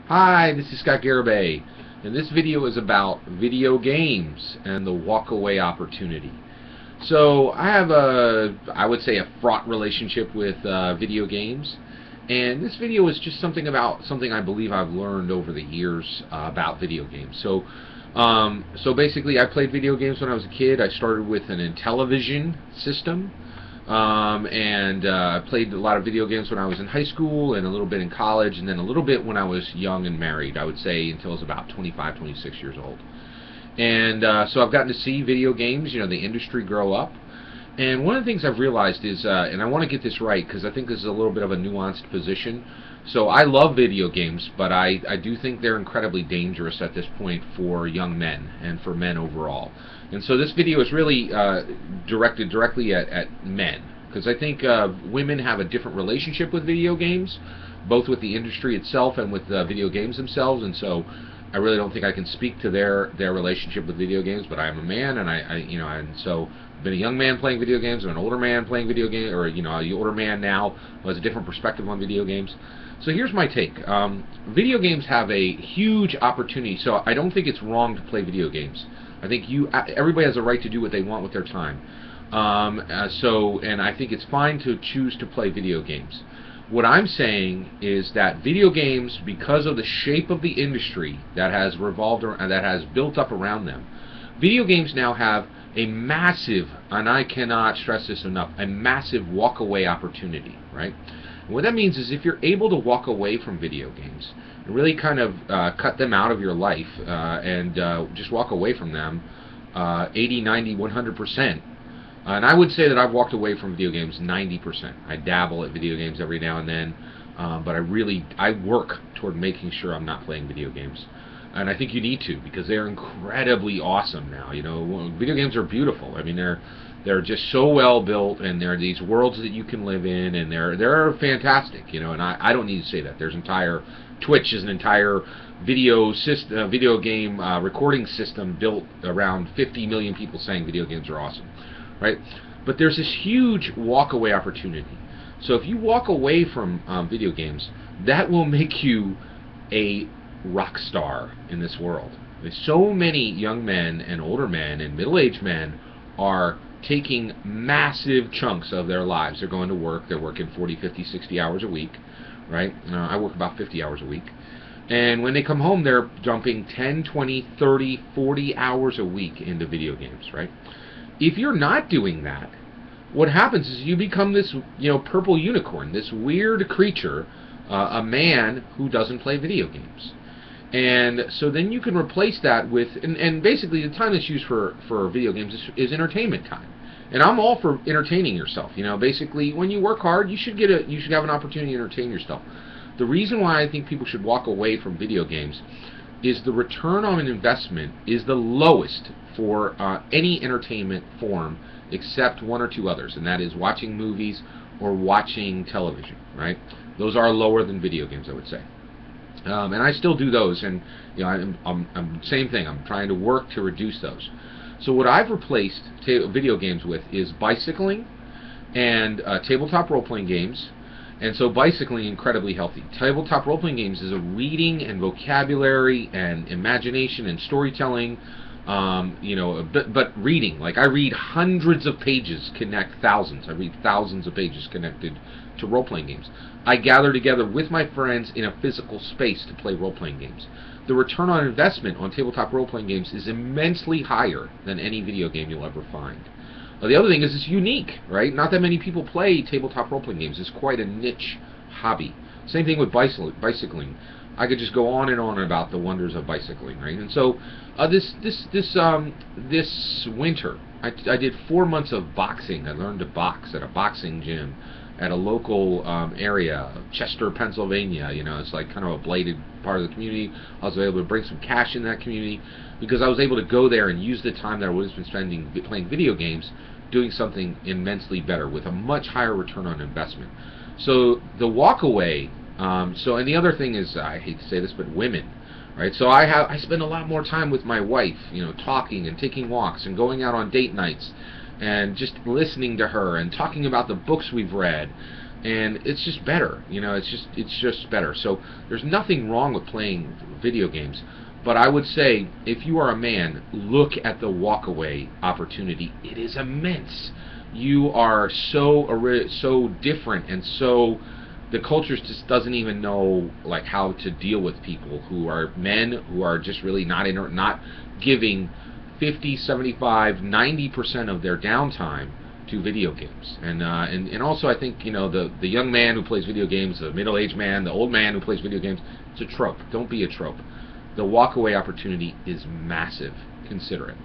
Hi, this is Scott Garibay, and this video is about video games and the walkaway opportunity. So I have I would say, a fraught relationship with video games, and this video is just something I believe I've learned over the years about video games. So basically, I played video games when I was a kid. I started with an Intellivision system. I played a lot of video games when I was in high school and a little bit in college, and then a little bit when I was young and married, I would say until I was about 25, 26 years old. So I've gotten to see video games, the industry grow up. And one of the things I've realized is, and I want to get this right because I think this is a little bit of a nuanced position. So I love video games, but I do think they're incredibly dangerous at this point for young men and for men overall. And so this video is really directed directly at men, because I think women have a different relationship with video games, both with the industry itself and with video games themselves. And so I really don't think I can speak to their relationship with video games, but I am a man, and and so I've been a young man playing video games. I'm an older man playing video games, or an older man now who has a different perspective on video games. So here's my take. Video games have a huge opportunity, so I don't think it's wrong to play video games. I think everybody has a right to do what they want with their time. And I think it's fine to choose to play video games. What I'm saying is that video games, because of the shape of the industry that has revolved around, that has built up around them, video games now have a massive, and I cannot stress this enough, a massive walk-away opportunity, right? And what that means is, if you're able to walk away from video games and really kind of cut them out of your life and just walk away from them 80, 90, 100%. And I would say that I've walked away from video games 90%. I dabble at video games every now and then, but I work toward making sure I'm not playing video games. And I think you need to, because they're incredibly awesome now. Video games are beautiful. I mean, they're just so well built, and they're these worlds that you can live in, and they're fantastic. And I don't need to say that. Twitch is an entire video game recording system built around 50 million people saying video games are awesome, right? But there's this huge walk-away opportunity. So if you walk away from video games, that will make you a rock star in this world. There's so many young men and older men and middle-aged men are taking massive chunks of their lives. They're going to work. They're working 40, 50, 60 hours a week, right? I work about 50 hours a week. And when they come home, they're dumping 10, 20, 30, 40 hours a week into video games, right? If you're not doing that, what happens is you become this, purple unicorn, this weird creature, a man who doesn't play video games. And so then you can replace that with, and basically the time that's used for video games is entertainment time. And I'm all for entertaining yourself. Basically, when you work hard, you should have an opportunity to entertain yourself. The reason why I think people should walk away from video games is the return on an investment is the lowest for any entertainment form except one or two others, and that is watching movies or watching television, right? Those are lower than video games, I would say. And I still do those, and I'm same thing. I'm trying to work to reduce those. So what I've replaced video games with is bicycling and tabletop role-playing games. And so bicycling, incredibly healthy. Tabletop role-playing games is a reading and vocabulary and imagination and storytelling. But reading, like I read hundreds of pages, thousands. I read thousands of pages connected to role-playing games. I gather together with my friends in a physical space to play role-playing games. The return on investment on tabletop role-playing games is immensely higher than any video game you'll ever find. The other thing is it's unique, right? Not that many people play tabletop role-playing games. It's quite a niche hobby. Same thing with bicycling. I could just go on and on about the wonders of bicycling, right? And so this winter, I did 4 months of boxing. I learned to box at a boxing gym at a local area, Chester, Pennsylvania. It's like kind of a blighted part of the community. I was able to bring some cash in that community because I was able to go there and use the time that I would have been spending playing video games doing something immensely better with a much higher return on investment. So the walk away. And the other thing is, I hate to say this, but women, right? So I spend a lot more time with my wife, talking and taking walks and going out on date nights and just listening to her and talking about the books we've read. and it's just better. You know, it's just better. So there's nothing wrong with playing video games, but I would say if you are a man, look at the walkaway opportunity. It is immense. You are so different, and so the culture just doesn't even know like how to deal with people who are men who are just really not giving 50, 75, 90% of their downtime to video games. And also I think, you know, the young man who plays video games, the middle-aged man, the old man who plays video games, it's a trope. Don't be a trope. The walkaway opportunity is massive. Consider it.